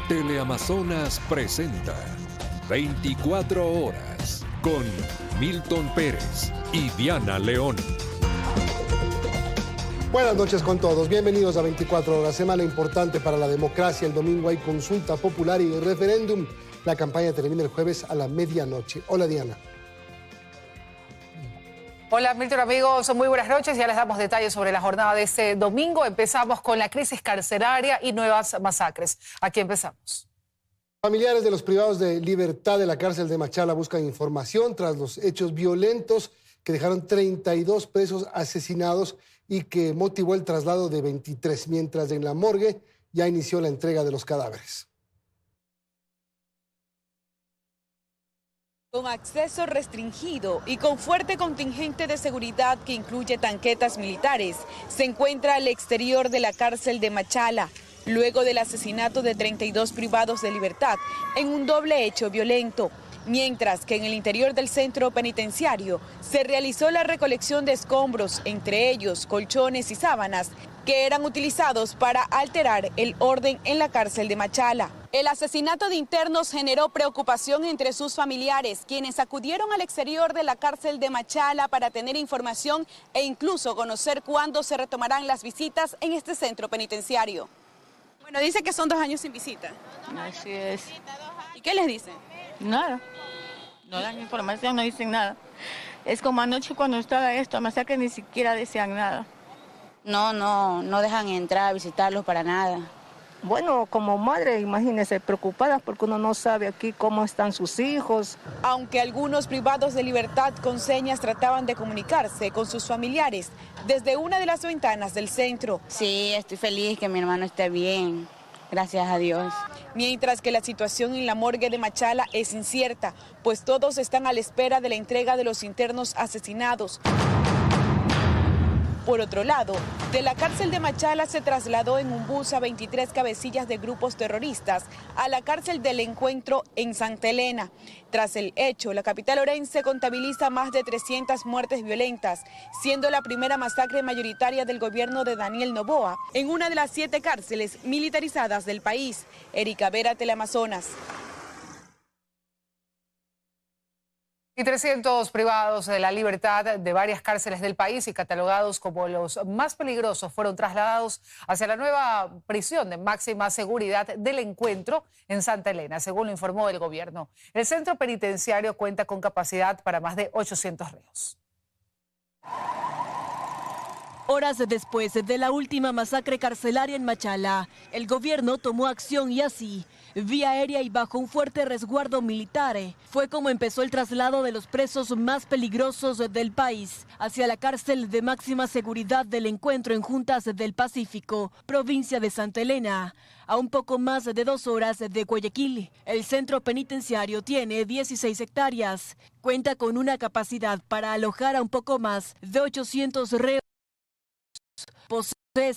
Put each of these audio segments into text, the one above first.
Teleamazonas presenta 24 horas con Milton Pérez y Diana León. Buenas noches con todos, bienvenidos a 24 horas, semana importante para la democracia. El domingo hay consulta popular y referéndum. La campaña termina el jueves a la medianoche. Hola, Diana. Hola Milton, amigos, muy buenas noches. Ya les damos detalles sobre la jornada de este domingo. Empezamos con la crisis carcelaria y nuevas masacres. Aquí empezamos. Familiares de los privados de libertad de la cárcel de Machala buscan información tras los hechos violentos que dejaron 32 presos asesinados y que motivó el traslado de 23, mientras en la morgue ya inició la entrega de los cadáveres. Con acceso restringido y con fuerte contingente de seguridad que incluye tanquetas militares, se encuentra al exterior de la cárcel de Machala, luego del asesinato de 32 privados de libertad en un doble hecho violento, mientras que en el interior del centro penitenciario se realizó la recolección de escombros, entre ellos colchones y sábanas, que eran utilizados para alterar el orden en la cárcel de Machala. El asesinato de internos generó preocupación entre sus familiares, quienes acudieron al exterior de la cárcel de Machala para tener información e incluso conocer cuándo se retomarán las visitas en este centro penitenciario. Bueno, dice que son 2 años sin visita. Así es. ¿Y qué les dicen? Nada. No dan información, no dicen nada. Es como anoche cuando estaba esto, más que ni siquiera decían nada. No dejan entrar a visitarlos para nada. Bueno, como madre, imagínese, preocupada porque uno no sabe aquí cómo están sus hijos. Aunque algunos privados de libertad con señas trataban de comunicarse con sus familiares desde una de las ventanas del centro. Sí, estoy feliz que mi hermano esté bien, gracias a Dios. Mientras que la situación en la morgue de Machala es incierta, pues todos están a la espera de la entrega de los internos asesinados. Por otro lado, de la cárcel de Machala se trasladó en un bus a 23 cabecillas de grupos terroristas a la cárcel del Encuentro en Santa Elena. Tras el hecho, la capital orense contabiliza más de 300 muertes violentas, siendo la primera masacre mayoritaria del gobierno de Daniel Noboa en una de las 7 cárceles militarizadas del país. Erika Vera, Teleamazonas. Y 300 privados de la libertad de varias cárceles del país y catalogados como los más peligrosos fueron trasladados hacia la nueva prisión de máxima seguridad del Encuentro en Santa Elena, según lo informó el gobierno. El centro penitenciario cuenta con capacidad para más de 800 reos. Horas después de la última masacre carcelaria en Machala, el gobierno tomó acción y así, vía aérea y bajo un fuerte resguardo militar, fue como empezó el traslado de los presos más peligrosos del país hacia la cárcel de máxima seguridad del Encuentro en Juntas del Pacífico, provincia de Santa Elena. A un poco más de 2 horas de Guayaquil, el centro penitenciario tiene 16 hectáreas, cuenta con una capacidad para alojar a un poco más de 800 reos. Posee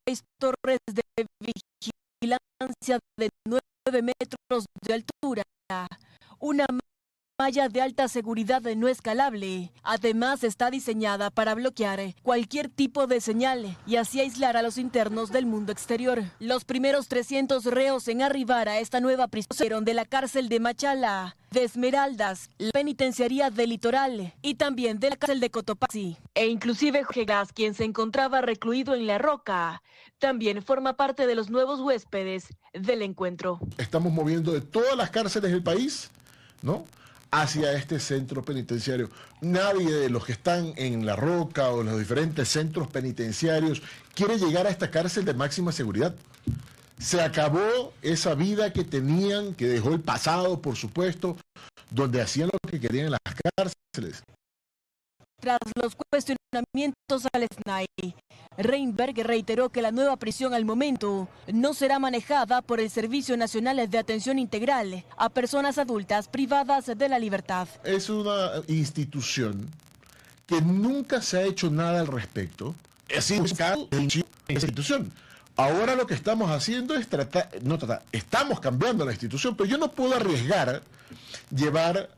6 torres de vigilancia de 9 metros de altura, una malla de alta seguridad no escalable. Además, está diseñada para bloquear cualquier tipo de señal y así aislar a los internos del mundo exterior. Los primeros 300 reos en arribar a esta nueva prisión de la cárcel de Machala, de Esmeraldas, la penitenciaría del Litoral y también de la cárcel de Cotopaxi. E inclusive Jorge Gas, quien se encontraba recluido en La Roca, también forma parte de los nuevos huéspedes del Encuentro. Estamos moviendo de todas las cárceles del país, ¿no?, hacia este centro penitenciario. Nadie de los que están en La Roca o en los diferentes centros penitenciarios quiere llegar a esta cárcel de máxima seguridad. Se acabó esa vida que tenían, que dejó el pasado, por supuesto, donde hacían lo que querían en las cárceles. Tras los cuestionamientos al SNAI, Reinberg reiteró que la nueva prisión al momento no será manejada por el Servicio Nacional de Atención Integral a Personas Adultas Privadas de la Libertad. Es una institución que nunca se ha hecho nada al respecto. Es esa institución. Ahora lo que estamos haciendo es estamos cambiando la institución, pero yo no puedo arriesgar llevar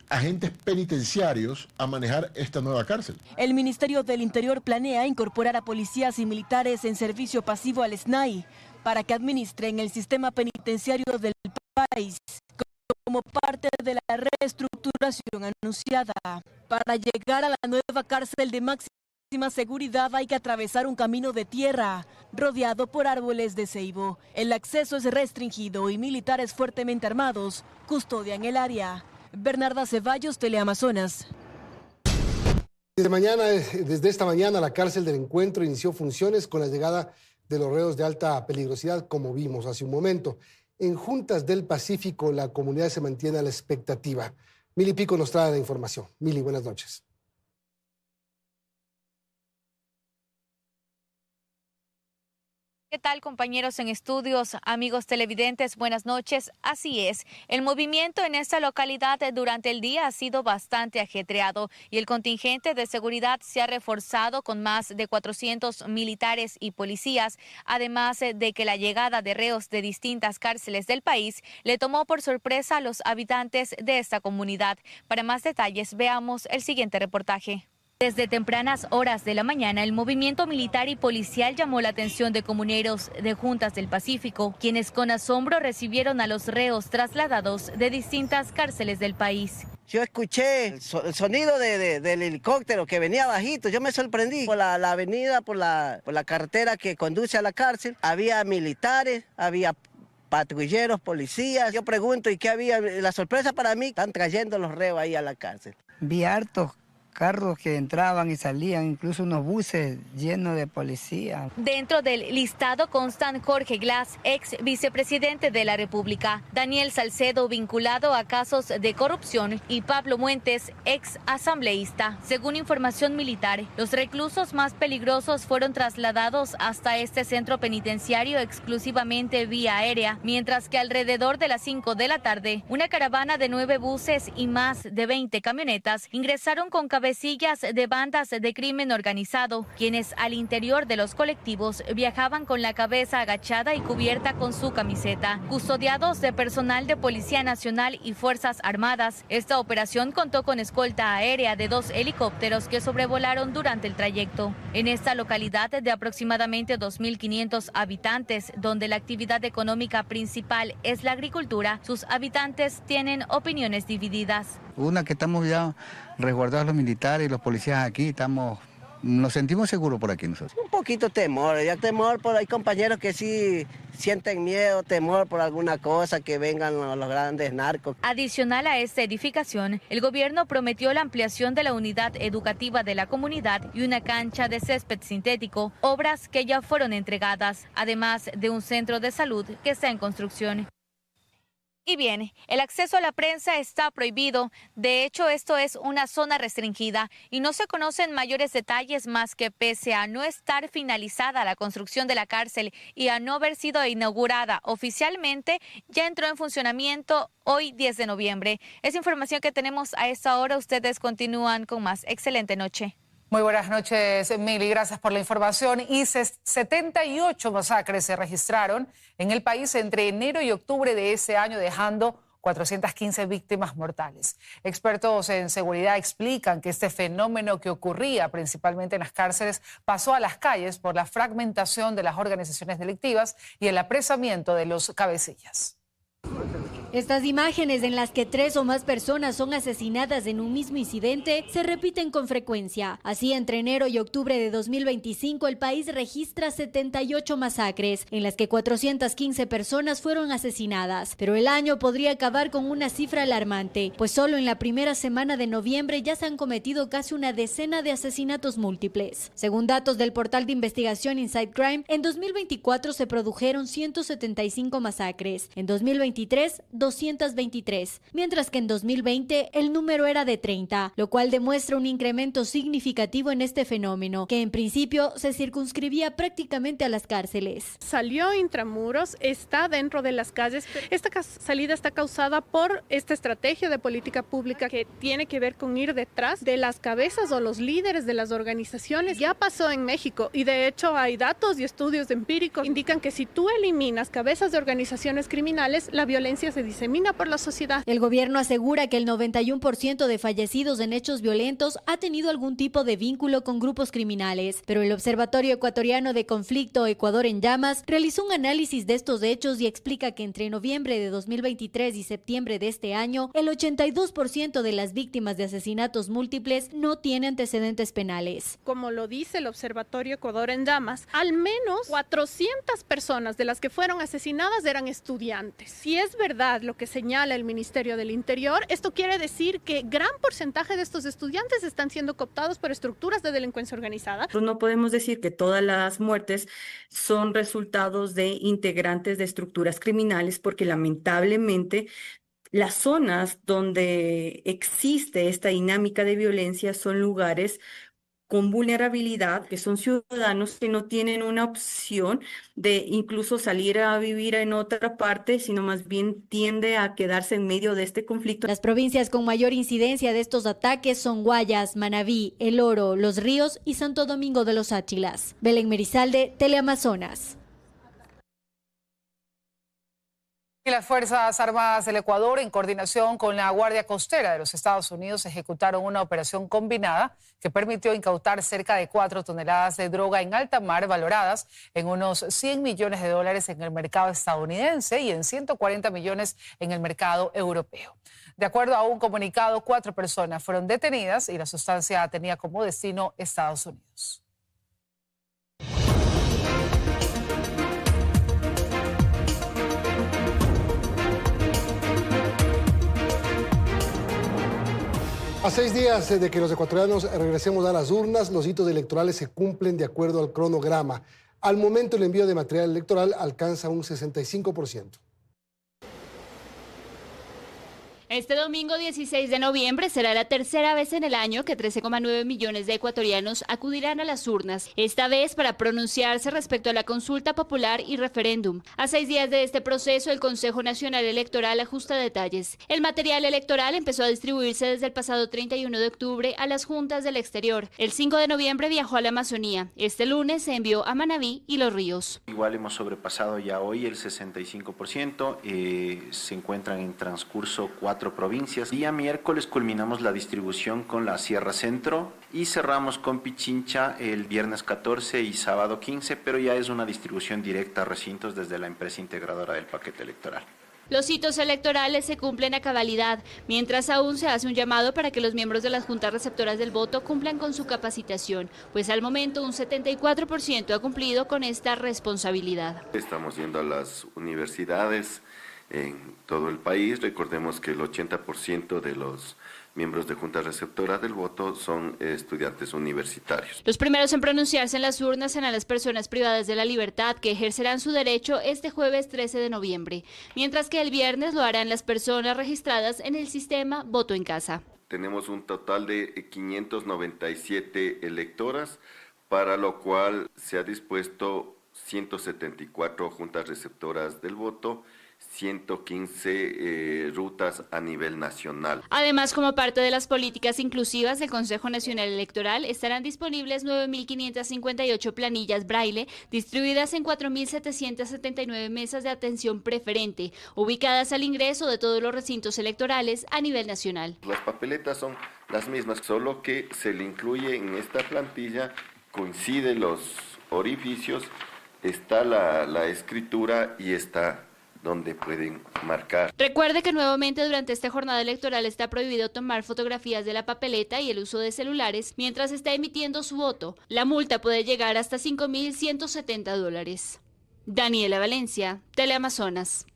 agentes penitenciarios a manejar esta nueva cárcel. El Ministerio del Interior planea incorporar a policías y militares en servicio pasivo al SNAI para que administren el sistema penitenciario del país como parte de la reestructuración anunciada. Para llegar a la nueva cárcel de máxima seguridad hay que atravesar un camino de tierra rodeado por árboles de ceibo. El acceso es restringido y militares fuertemente armados custodian el área. Bernarda Ceballos, Teleamazonas. Desde esta mañana la cárcel del Encuentro inició funciones con la llegada de los reos de alta peligrosidad, como vimos hace un momento. En Juntas del Pacífico la comunidad se mantiene a la expectativa. Mili Pico nos trae la información. Mili, buenas noches. ¿Qué tal, compañeros en estudios, amigos televidentes? Buenas noches. Así es, el movimiento en esta localidad durante el día ha sido bastante ajetreado y el contingente de seguridad se ha reforzado con más de 400 militares y policías, además de que la llegada de reos de distintas cárceles del país le tomó por sorpresa a los habitantes de esta comunidad. Para más detalles, veamos el siguiente reportaje. Desde tempranas horas de la mañana, el movimiento militar y policial llamó la atención de comuneros de Juntas del Pacífico, quienes con asombro recibieron a los reos trasladados de distintas cárceles del país. Yo escuché el sonido del helicóptero que venía bajito, yo me sorprendí. Por la avenida, por la carretera que conduce a la cárcel, había militares, había patrulleros, policías. Yo pregunto, ¿y qué había? La sorpresa para mí, están trayendo los reos ahí a la cárcel. Vi hartos carros que entraban y salían, incluso unos buses llenos de policía. Dentro del listado constan Jorge Glass, ex vicepresidente de la República, Daniel Salcedo, vinculado a casos de corrupción, y Pablo Muentes, ex asambleísta. Según información militar, los reclusos más peligrosos fueron trasladados hasta este centro penitenciario exclusivamente vía aérea, mientras que alrededor de las 5 de la tarde, una caravana de 9 buses y más de 20 camionetas ingresaron con cabecillas de bandas de crimen organizado, quienes al interior de los colectivos viajaban con la cabeza agachada y cubierta con su camiseta, custodiados de personal de Policía Nacional y Fuerzas Armadas. Esta operación contó con escolta aérea de 2 helicópteros que sobrevolaron durante el trayecto. En esta localidad de aproximadamente 2.500 habitantes, donde la actividad económica principal es la agricultura, sus habitantes tienen opiniones divididas. Una que estamos ya resguardados los militares y los policías aquí, nos sentimos seguros por aquí nosotros. Un poquito temor, hay compañeros que sí sienten miedo, temor por alguna cosa, que vengan los grandes narcos. Adicional a esta edificación, el gobierno prometió la ampliación de la unidad educativa de la comunidad y una cancha de césped sintético, obras que ya fueron entregadas, además de un centro de salud que está en construcción. Y bien, el acceso a la prensa está prohibido. De hecho, esto es una zona restringida y no se conocen mayores detalles más que pese a no estar finalizada la construcción de la cárcel y a no haber sido inaugurada oficialmente, ya entró en funcionamiento hoy 10 de noviembre. Es información que tenemos a esta hora. Ustedes continúan con más. Excelente noche. Muy buenas noches, Mili. Gracias por la información. Y 78 masacres se registraron en el país entre enero y octubre de ese año, dejando 415 víctimas mortales. Expertos en seguridad explican que este fenómeno que ocurría principalmente en las cárceles pasó a las calles por la fragmentación de las organizaciones delictivas y el apresamiento de los cabecillas. Estas imágenes en las que 3 o más personas son asesinadas en un mismo incidente se repiten con frecuencia. Así, entre enero y octubre de 2025, el país registra 78 masacres, en las que 415 personas fueron asesinadas. Pero el año podría acabar con una cifra alarmante, pues solo en la primera semana de noviembre ya se han cometido casi una decena de asesinatos múltiples. Según datos del portal de investigación Inside Crime, en 2024 se produjeron 175 masacres, en 2023 223, mientras que en 2020 el número era de 30, lo cual demuestra un incremento significativo en este fenómeno, que en principio se circunscribía prácticamente a las cárceles. Salió intramuros, está dentro de las calles. Esta salida está causada por esta estrategia de política pública que tiene que ver con ir detrás de las cabezas o los líderes de las organizaciones. Ya pasó en México y de hecho hay datos y estudios empíricos que indican que si tú eliminas cabezas de organizaciones criminales, la violencia se disemina por la sociedad. El gobierno asegura que el 91% de fallecidos en hechos violentos ha tenido algún tipo de vínculo con grupos criminales, pero el Observatorio Ecuatoriano de Conflicto Ecuador en Llamas realizó un análisis de estos hechos y explica que entre noviembre de 2023 y septiembre de este año, el 82% de las víctimas de asesinatos múltiples no tiene antecedentes penales. Como lo dice el Observatorio Ecuador en Llamas, al menos 400 personas de las que fueron asesinadas eran estudiantes. Si es verdad lo que señala el Ministerio del Interior, esto quiere decir que gran porcentaje de estos estudiantes están siendo cooptados por estructuras de delincuencia organizada. No podemos decir que todas las muertes son resultados de integrantes de estructuras criminales, porque lamentablemente las zonas donde existe esta dinámica de violencia son lugares con vulnerabilidad, que son ciudadanos que no tienen una opción de incluso salir a vivir en otra parte, sino más bien tiende a quedarse en medio de este conflicto. Las provincias con mayor incidencia de estos ataques son Guayas, Manabí, El Oro, Los Ríos y Santo Domingo de los Áchilas. Belén Merizalde, Teleamazonas. Y las Fuerzas Armadas del Ecuador, en coordinación con la Guardia Costera de los Estados Unidos, ejecutaron una operación combinada que permitió incautar cerca de 4 toneladas de droga en alta mar, valoradas en unos $100 millones en el mercado estadounidense y en 140 millones en el mercado europeo. De acuerdo a un comunicado, 4 personas fueron detenidas y la sustancia tenía como destino Estados Unidos. A 6 días de que los ecuatorianos regresemos a las urnas, los hitos electorales se cumplen de acuerdo al cronograma. Al momento, el envío de material electoral alcanza un 65%. Este domingo 16 de noviembre será la tercera vez en el año que 13,9 millones de ecuatorianos acudirán a las urnas, esta vez para pronunciarse respecto a la consulta popular y referéndum. A 6 días de este proceso, el Consejo Nacional Electoral ajusta detalles. El material electoral empezó a distribuirse desde el pasado 31 de octubre a las juntas del exterior. El 5 de noviembre viajó a la Amazonía. Este lunes se envió a Manabí y Los Ríos. Igual hemos sobrepasado ya hoy el 65%, se encuentran en transcurso 4 provincias. Día miércoles culminamos la distribución con la Sierra Centro y cerramos con Pichincha el viernes 14 y sábado 15, pero ya es una distribución directa a recintos desde la empresa integradora del paquete electoral. Los hitos electorales se cumplen a cabalidad, mientras aún se hace un llamado para que los miembros de las juntas receptoras del voto cumplan con su capacitación, pues al momento un 74% ha cumplido con esta responsabilidad. Estamos yendo a las universidades en todo el país. Recordemos que el 80% de los miembros de juntas receptoras del voto son estudiantes universitarios. Los primeros en pronunciarse en las urnas serán las personas privadas de la libertad, que ejercerán su derecho este jueves 13 de noviembre, mientras que el viernes lo harán las personas registradas en el sistema Voto en Casa. Tenemos un total de 597 electoras, para lo cual se ha dispuesto 174 juntas receptoras del voto, 115 rutas a nivel nacional. Además, como parte de las políticas inclusivas del Consejo Nacional Electoral, estarán disponibles 9.558 planillas braille, distribuidas en 4.779 mesas de atención preferente, ubicadas al ingreso de todos los recintos electorales a nivel nacional. Las papeletas son las mismas, solo que se le incluye en esta plantilla, coincide los orificios, está la escritura y está donde pueden marcar. Recuerde que nuevamente durante esta jornada electoral está prohibido tomar fotografías de la papeleta y el uso de celulares mientras está emitiendo su voto. La multa puede llegar hasta $5.170. Daniela Valencia, Teleamazonas.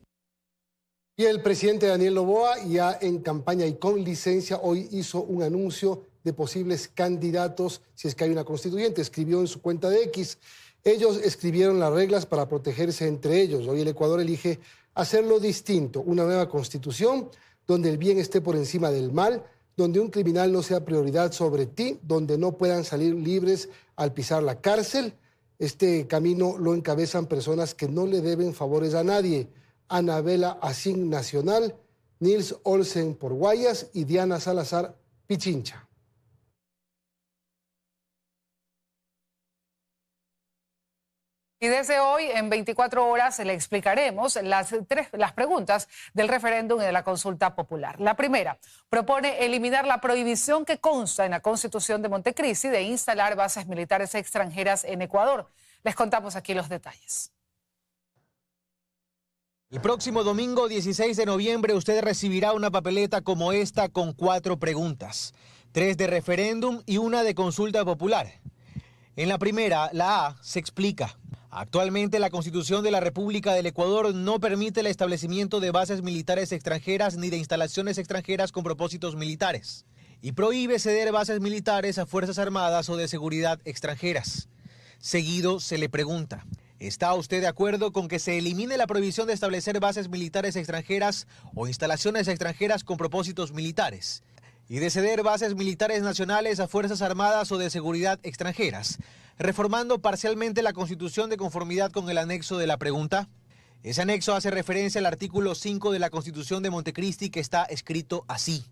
Y el presidente Daniel Noboa, ya en campaña y con licencia, hoy hizo un anuncio de posibles candidatos si es que hay una constituyente. Escribió en su cuenta de X: ellos escribieron las reglas para protegerse entre ellos. Hoy el Ecuador elige hacerlo distinto, una nueva constitución donde el bien esté por encima del mal, donde un criminal no sea prioridad sobre ti, donde no puedan salir libres al pisar la cárcel. Este camino lo encabezan personas que no le deben favores a nadie: Anabela Asín Nacional, Nils Olsen por Guayas y Diana Salazar Pichincha. Y desde hoy, en 24 horas, le explicaremos las preguntas del referéndum y de la consulta popular. La primera, propone eliminar la prohibición que consta en la Constitución de Montecristi de instalar bases militares extranjeras en Ecuador. Les contamos aquí los detalles. El próximo domingo 16 de noviembre usted recibirá una papeleta como esta con 4 preguntas, 3 de referéndum y 1 de consulta popular. En la primera, la A, se explica. Actualmente la Constitución de la República del Ecuador no permite el establecimiento de bases militares extranjeras ni de instalaciones extranjeras con propósitos militares y prohíbe ceder bases militares a Fuerzas Armadas o de seguridad extranjeras. Seguido se le pregunta, ¿está usted de acuerdo con que se elimine la prohibición de establecer bases militares extranjeras o instalaciones extranjeras con propósitos militares y de ceder bases militares nacionales a Fuerzas Armadas o de seguridad extranjeras, reformando parcialmente la Constitución de conformidad con el anexo de la pregunta? Ese anexo hace referencia al artículo 5 de la Constitución de Montecristi, que está escrito así.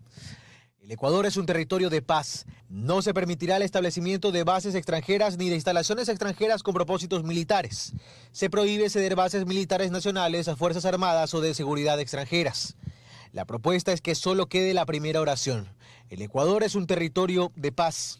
El Ecuador es un territorio de paz. No se permitirá el establecimiento de bases extranjeras ni de instalaciones extranjeras con propósitos militares. Se prohíbe ceder bases militares nacionales a Fuerzas Armadas o de seguridad extranjeras. La propuesta es que solo quede la primera oración. El Ecuador es un territorio de paz.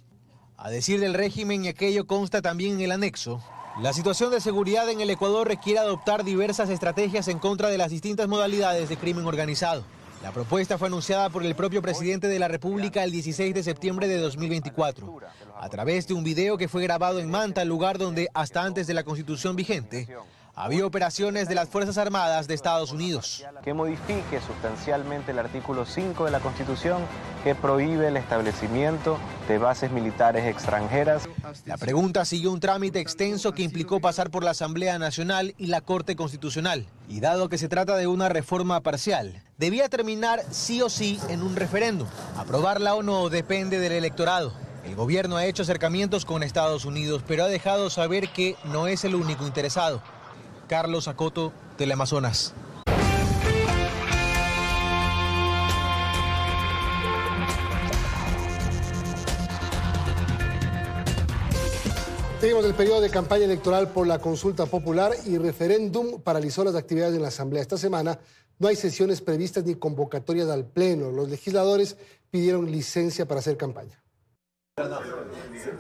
A decir del régimen, y aquello consta también en el anexo, la situación de seguridad en el Ecuador requiere adoptar diversas estrategias en contra de las distintas modalidades de crimen organizado. La propuesta fue anunciada por el propio presidente de la República el 16 de septiembre de 2024, a través de un video que fue grabado en Manta, lugar donde, hasta antes de la Constitución vigente, había operaciones de las Fuerzas Armadas de Estados Unidos. Que modifique sustancialmente el artículo 5 de la Constitución que prohíbe el establecimiento de bases militares extranjeras. La pregunta siguió un trámite extenso que implicó pasar por la Asamblea Nacional y la Corte Constitucional. Y dado que se trata de una reforma parcial, debía terminar sí o sí en un referéndum. Aprobarla o no depende del electorado. El gobierno ha hecho acercamientos con Estados Unidos, pero ha dejado saber que no es el único interesado. Carlos Acoto, Teleamazonas. Seguimos el periodo de campaña electoral por la consulta popular y referéndum paralizó las actividades en la Asamblea. Esta semana no hay sesiones previstas ni convocatorias al Pleno. Los legisladores pidieron licencia para hacer campaña.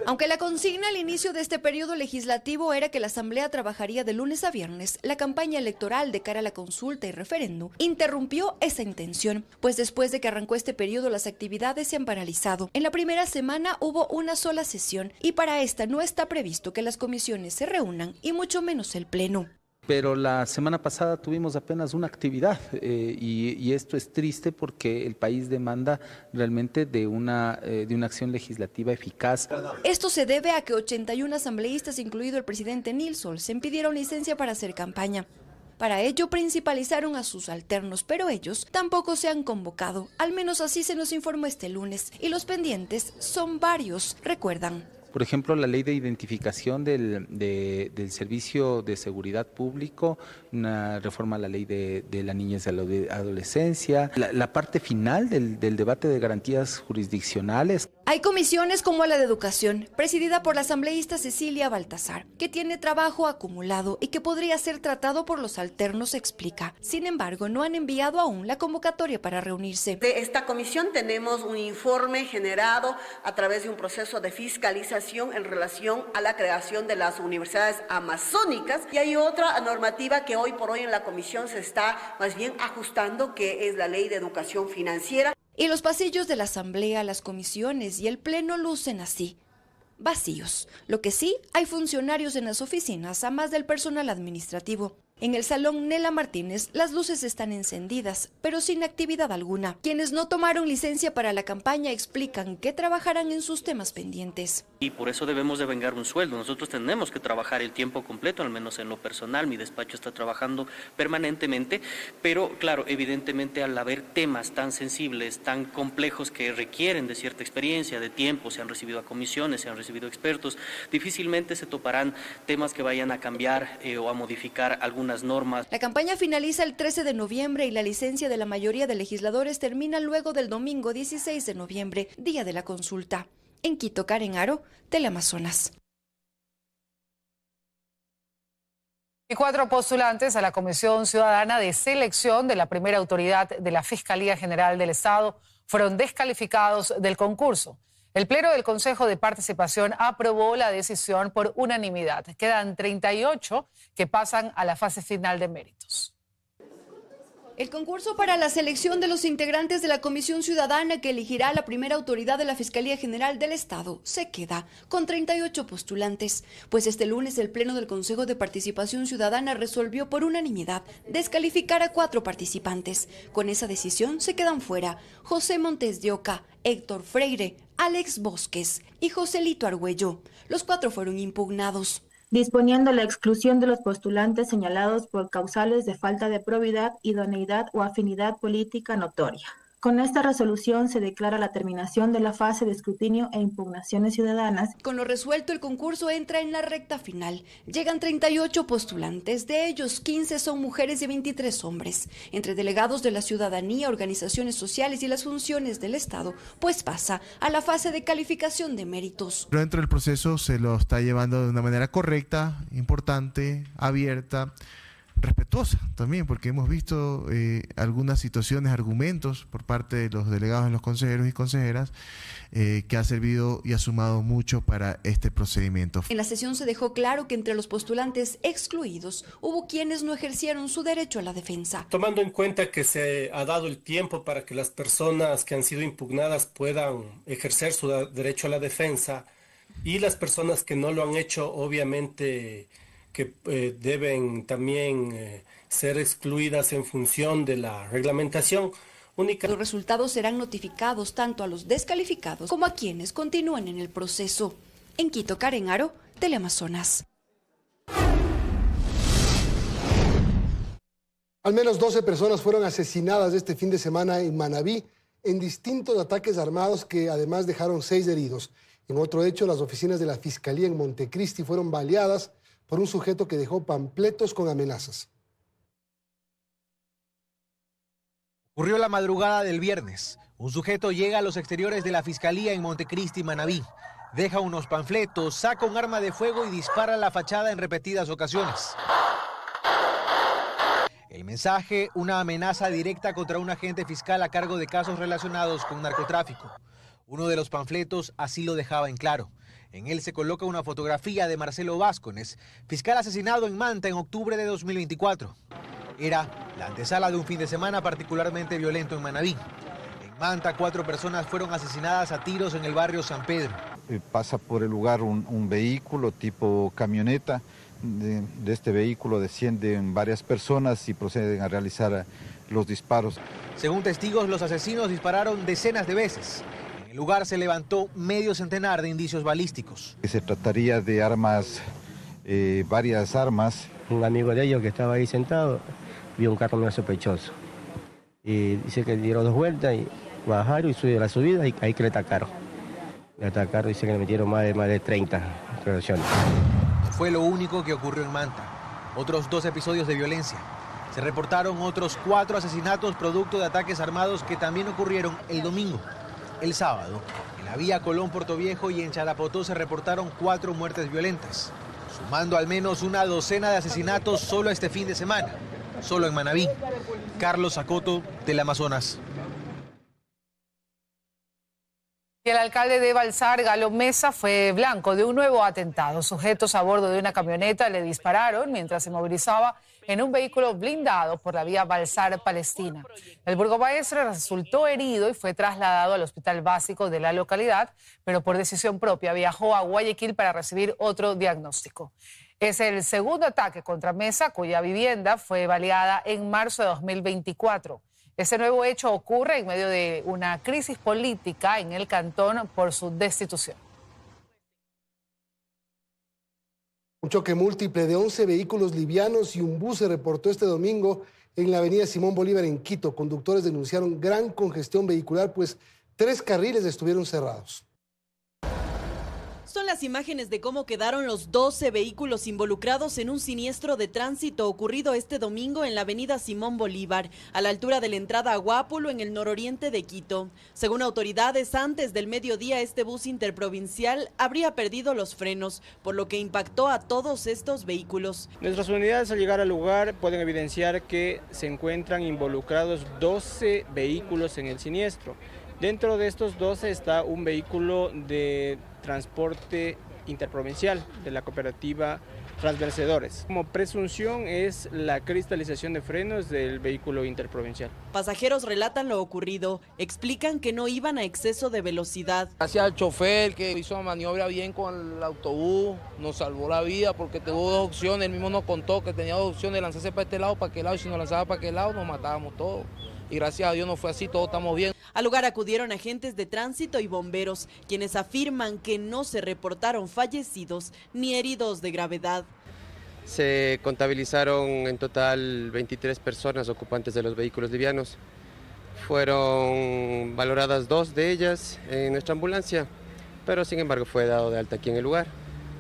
Aunque la consigna al inicio de este periodo legislativo era que la Asamblea trabajaría de lunes a viernes, la campaña electoral de cara a la consulta y referéndum interrumpió esa intención, pues después de que arrancó este periodo las actividades se han paralizado. En la primera semana hubo una sola sesión y para esta no está previsto que las comisiones se reúnan y mucho menos el Pleno. Pero la semana pasada tuvimos apenas una actividad y esto es triste porque el país demanda realmente de una acción legislativa eficaz. Esto se debe a que 81 asambleístas, incluido el presidente Nils Olsen, pidieron licencia para hacer campaña. Para ello principalizaron a sus alternos, pero ellos tampoco se han convocado, al menos así se nos informó este lunes, y los pendientes son varios, recuerdan. Por ejemplo, la ley de identificación del Servicio de Seguridad Público, una reforma a la ley de la niñez y la adolescencia, la parte final del debate de garantías jurisdiccionales. Hay comisiones como la de Educación, presidida por la asambleísta Cecilia Baltasar, que tiene trabajo acumulado y que podría ser tratado por los alternos, explica. Sin embargo, no han enviado aún la convocatoria para reunirse. De esta comisión tenemos un informe generado a través de un proceso de fiscalización en relación a la creación de las universidades amazónicas y hay otra normativa que hoy por hoy en la comisión se está más bien ajustando, que es la ley de educación financiera. Y los pasillos de la Asamblea, las comisiones y el Pleno lucen así, vacíos. Lo que sí, hay funcionarios en las oficinas, a más del personal administrativo. En el salón Nela Martínez, las luces están encendidas, pero sin actividad alguna. Quienes no tomaron licencia para la campaña explican que trabajarán en sus temas pendientes. Y por eso debemos de vengar un sueldo. Nosotros tenemos que trabajar el tiempo completo, al menos en lo personal. Mi despacho está trabajando permanentemente, pero claro, evidentemente al haber temas tan sensibles, tan complejos que requieren de cierta experiencia, de tiempo, se han recibido a comisiones, se han recibido expertos, difícilmente se toparán temas que vayan a cambiar o a modificar algunas normas. La campaña finaliza el 13 de noviembre y la licencia de la mayoría de legisladores termina luego del domingo 16 de noviembre, día de la consulta. En Quito, Karen Aro, Teleamazonas. Y 4 postulantes a la Comisión Ciudadana de Selección de la primera autoridad de la Fiscalía General del Estado fueron descalificados del concurso. El Pleno del Consejo de Participación aprobó la decisión por unanimidad. Quedan 38 que pasan a la fase final de méritos. El concurso para la selección de los integrantes de la Comisión Ciudadana que elegirá a la primera autoridad de la Fiscalía General del Estado se queda con 38 postulantes, pues este lunes el Pleno del Consejo de Participación Ciudadana resolvió por unanimidad descalificar a 4 participantes. Con esa decisión se quedan fuera José Montes de Oca, Héctor Freire, Alex Bosques y Joselito Argüello. Los 4 fueron impugnados, disponiendo la exclusión de los postulantes señalados por causales de falta de probidad, idoneidad o afinidad política notoria. Con esta resolución se declara la terminación de la fase de escrutinio e impugnaciones ciudadanas. Con lo resuelto, el concurso entra en la recta final. Llegan 38 postulantes, de ellos 15 son mujeres y 23 hombres, entre delegados de la ciudadanía, organizaciones sociales y las funciones del Estado, pues pasa a la fase de calificación de méritos. Dentro del proceso se lo está llevando de una manera correcta, importante, abierta, respetuosa también, porque hemos visto algunas situaciones, argumentos por parte de los delegados de los consejeros y consejeras que ha servido y ha sumado mucho para este procedimiento. En la sesión se dejó claro que entre los postulantes excluidos hubo quienes no ejercieron su derecho a la defensa. Tomando en cuenta que se ha dado el tiempo para que las personas que han sido impugnadas puedan ejercer su derecho a la defensa y las personas que no lo han hecho, obviamente que deben también ser excluidas en función de la reglamentación única. Los resultados serán notificados tanto a los descalificados como a quienes continúan en el proceso. En Quito, Karen Aro, Teleamazonas. Al menos 12 personas fueron asesinadas este fin de semana en Manabí en distintos ataques armados que además dejaron 6 heridos. En otro hecho, las oficinas de la Fiscalía en Montecristi fueron baleadas por un sujeto que dejó panfletos con amenazas. Ocurrió la madrugada del viernes. Un sujeto llega a los exteriores de la Fiscalía en Montecristi, Manabí. Deja unos panfletos, saca un arma de fuego y dispara a la fachada en repetidas ocasiones. El mensaje, una amenaza directa contra un agente fiscal a cargo de casos relacionados con narcotráfico. Uno de los panfletos así lo dejaba en claro. En él se coloca una fotografía de Marcelo Vázquez, fiscal asesinado en Manta en octubre de 2024. Era la antesala de un fin de semana particularmente violento en Manabí. En Manta, 4 personas fueron asesinadas a tiros en el barrio San Pedro. Pasa por el lugar un vehículo tipo camioneta. De este vehículo descienden varias personas y proceden a realizar los disparos. Según testigos, los asesinos dispararon decenas de veces. En el lugar se levantó medio centenar de indicios balísticos. Se trataría de armas, varias armas. Un amigo de ellos que estaba ahí sentado vio un carro medio sospechoso. Y dice que dieron 2 vueltas y bajaron y subió la subida y ahí que le atacaron. Le atacaron y dice que le metieron más de 30 relaciones. No fue lo único que ocurrió en Manta. Otros 2 episodios de violencia. Se reportaron otros 4 asesinatos producto de ataques armados que también ocurrieron el domingo. El sábado, en la vía Colón-Portoviejo y en Charapotó se reportaron 4 muertes violentas, sumando al menos una docena de asesinatos solo este fin de semana, solo en Manabí. Carlos Sacoto, Teleamazonas. Y el alcalde de Balsar, Galo Mesa, fue blanco de un nuevo atentado. Sujetos a bordo de una camioneta le dispararon mientras se movilizaba en un vehículo blindado por la vía Balsar-Palestina. El burgomaestre resultó herido y fue trasladado al hospital básico de la localidad, pero por decisión propia viajó a Guayaquil para recibir otro diagnóstico. Es el segundo ataque contra Mesa, cuya vivienda fue baleada en marzo de 2024. Este nuevo hecho ocurre en medio de una crisis política en el cantón por su destitución. Un choque múltiple de 11 vehículos livianos y un bus se reportó este domingo en la avenida Simón Bolívar en Quito. Conductores denunciaron gran congestión vehicular, pues 3 carriles estuvieron cerrados. Son las imágenes de cómo quedaron los 12 vehículos involucrados en un siniestro de tránsito ocurrido este domingo en la avenida Simón Bolívar, a la altura de la entrada a Guápulo, en el nororiente de Quito. Según autoridades, antes del mediodía este bus interprovincial habría perdido los frenos, por lo que impactó a todos estos vehículos. Nuestras unidades al llegar al lugar pueden evidenciar que se encuentran involucrados 12 vehículos en el siniestro. Dentro de estos 12 está un vehículo de transporte interprovincial de la cooperativa Transvencedores. Como presunción es la cristalización de frenos del vehículo interprovincial. Pasajeros relatan lo ocurrido, explican que no iban a exceso de velocidad. Gracias al chofer que hizo la maniobra bien con el autobús, nos salvó la vida porque tuvo dos opciones, él mismo nos contó que tenía dos opciones, lanzarse para este lado, para aquel lado, y si nos lanzaba para aquel lado nos matábamos todos. Y gracias a Dios no fue así, todos estamos bien. Al lugar acudieron agentes de tránsito y bomberos, quienes afirman que no se reportaron fallecidos ni heridos de gravedad. Se contabilizaron en total 23 personas ocupantes de los vehículos livianos. Fueron valoradas 2 de ellas en nuestra ambulancia, pero sin embargo fue dado de alta aquí en el lugar.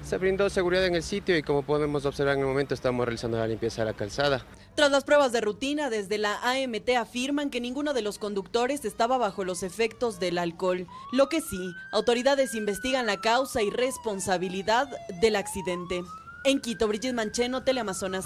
Se brindó seguridad en el sitio y como podemos observar en el momento estamos realizando la limpieza de la calzada. Tras las pruebas de rutina, desde la AMT afirman que ninguno de los conductores estaba bajo los efectos del alcohol. Lo que sí, autoridades investigan la causa y responsabilidad del accidente. En Quito, Brigitte Mancheno, Teleamazonas.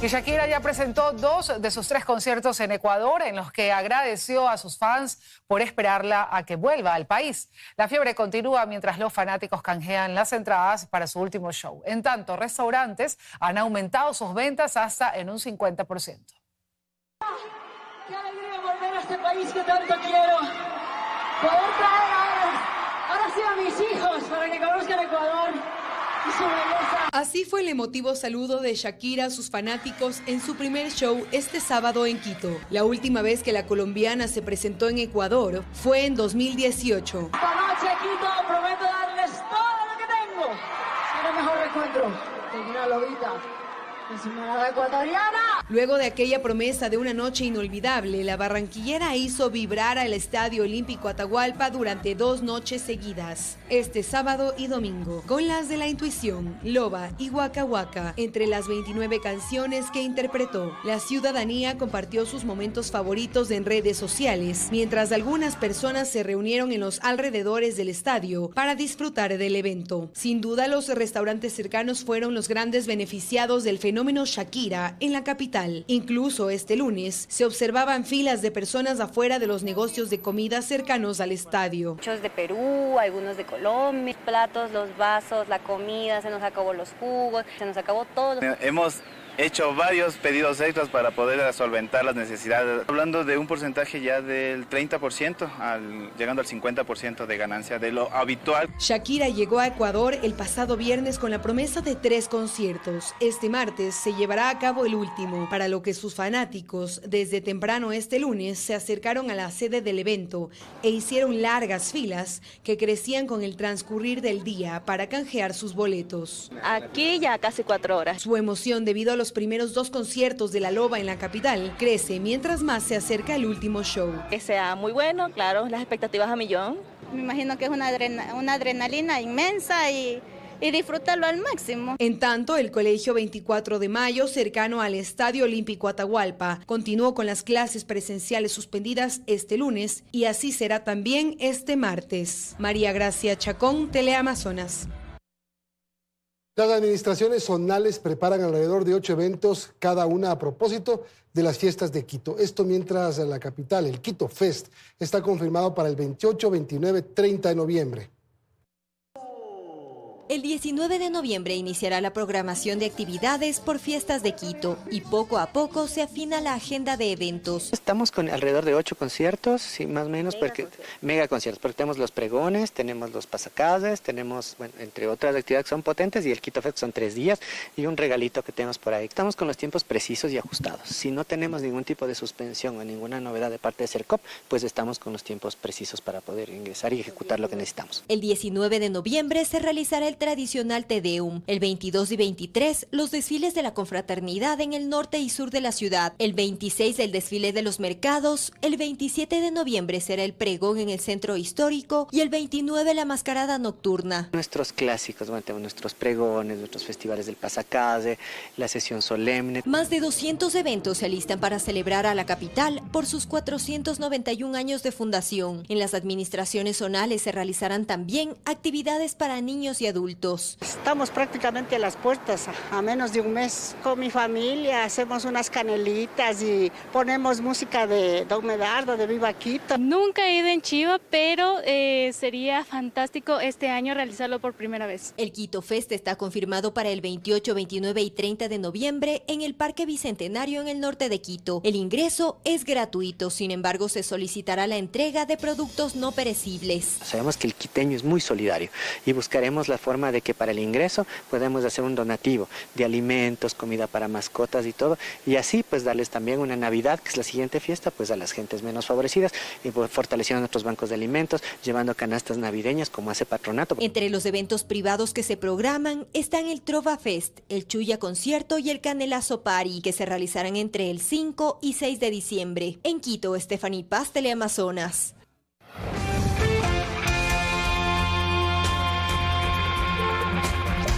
Y Shakira ya presentó 2 de sus 3 conciertos en Ecuador, en los que agradeció a sus fans por esperarla a que vuelva al país. La fiebre continúa mientras los fanáticos canjean las entradas para su último show. En tanto, restaurantes han aumentado sus ventas hasta en un 50%. ¡Qué alegría volver a este país que tanto quiero! Poder traer ahora sí a mis hijos para que conozcan Ecuador. Así fue el emotivo saludo de Shakira a sus fanáticos en su primer show este sábado en Quito. La última vez que la colombiana se presentó en Ecuador fue en 2018. Esta noche, Quito, prometo darles todo lo que tengo. Será el mejor reencuentro de una lobita de su manada ecuatoriana. Luego de aquella promesa de una noche inolvidable, la barranquillera hizo vibrar al Estadio Olímpico Atahualpa durante 2 noches seguidas, este sábado y domingo, con las de La Intuición, Loba y Waka Waka, entre las 29 canciones que interpretó. La ciudadanía compartió sus momentos favoritos en redes sociales, mientras algunas personas se reunieron en los alrededores del estadio para disfrutar del evento. Sin duda, los restaurantes cercanos fueron los grandes beneficiados del fenómeno Shakira en la capital. Incluso este lunes se observaban filas de personas afuera de los negocios de comida cercanos al estadio. Muchos de Perú, algunos de Colombia, platos, los vasos, la comida, se nos acabó los jugos, se nos acabó todo. Hemos hecho varios pedidos extras para poder solventar las necesidades. Hablando de un porcentaje ya del 30%, llegando al 50% de ganancia de lo habitual. Shakira llegó a Ecuador el pasado viernes con la promesa de 3 conciertos. Este martes se llevará a cabo el último, para lo que sus fanáticos desde temprano este lunes se acercaron a la sede del evento e hicieron largas filas que crecían con el transcurrir del día para canjear sus boletos. Aquí ya casi 4 horas. Su emoción debido a los primeros 2 conciertos de La Loba en la capital crece mientras más se acerca el último show. Que sea muy bueno, claro, las expectativas a millón. Me imagino que es una adrenalina inmensa y disfrutarlo al máximo. En tanto, el Colegio 24 de Mayo, cercano al Estadio Olímpico Atahualpa, continuó con las clases presenciales suspendidas este lunes y así será también este martes. María Gracia Chacón, Teleamazonas. Las administraciones zonales preparan alrededor de 8 eventos, cada una a propósito de las fiestas de Quito. Esto mientras la capital, el Quito Fest, está confirmado para el 28, 29, 30 de noviembre. El 19 de noviembre iniciará la programación de actividades por Fiestas de Quito y poco a poco se afina la agenda de eventos. Estamos con alrededor de 8 conciertos, sí, más o menos, mega conciertos, porque tenemos los pregones, tenemos los pasacalles, tenemos, bueno, entre otras actividades que son potentes, y el Quito Fest son 3 días y un regalito que tenemos por ahí. Estamos con los tiempos precisos y ajustados. Si no tenemos ningún tipo de suspensión o ninguna novedad de parte de Cercop, pues estamos con los tiempos precisos para poder ingresar y ejecutar lo que necesitamos. El 19 de noviembre se realizará el tradicional Te Deum. El 22 y 23, los desfiles de la confraternidad en el norte y sur de la ciudad. El 26, el desfile de los mercados. El 27 de noviembre será el pregón en el centro histórico y el 29 la mascarada nocturna. Nuestros clásicos, bueno, tenemos nuestros pregones, nuestros festivales del pasacalle, la sesión solemne. Más de 200 eventos se alistan para celebrar a la capital por sus 491 años de fundación. En las administraciones zonales se realizarán también actividades para niños y adultos. Estamos prácticamente a las puertas, a menos de un mes. Con mi familia hacemos unas canelitas y ponemos música de Don Medardo, de Viva Quito. Nunca he ido en Chiva, pero sería fantástico este año realizarlo por primera vez. El Quito Fest está confirmado para el 28, 29 y 30 de noviembre en el Parque Bicentenario en el norte de Quito. El ingreso es gratuito, sin embargo se solicitará la entrega de productos no perecibles. Sabemos que el quiteño es muy solidario y buscaremos la forma de que para el ingreso podamos hacer un donativo de alimentos, comida para mascotas y todo, y así pues darles también una Navidad, que es la siguiente fiesta, pues a las gentes menos favorecidas, y pues, fortaleciendo nuestros bancos de alimentos, llevando canastas navideñas como hace Patronato. Entre los eventos privados que se programan están el Trova Fest, el Chuya Concierto y el Canelazo Party, que se realizarán entre el 5 y 6 de diciembre. En Quito, Stephanie Paz, Teleamazonas.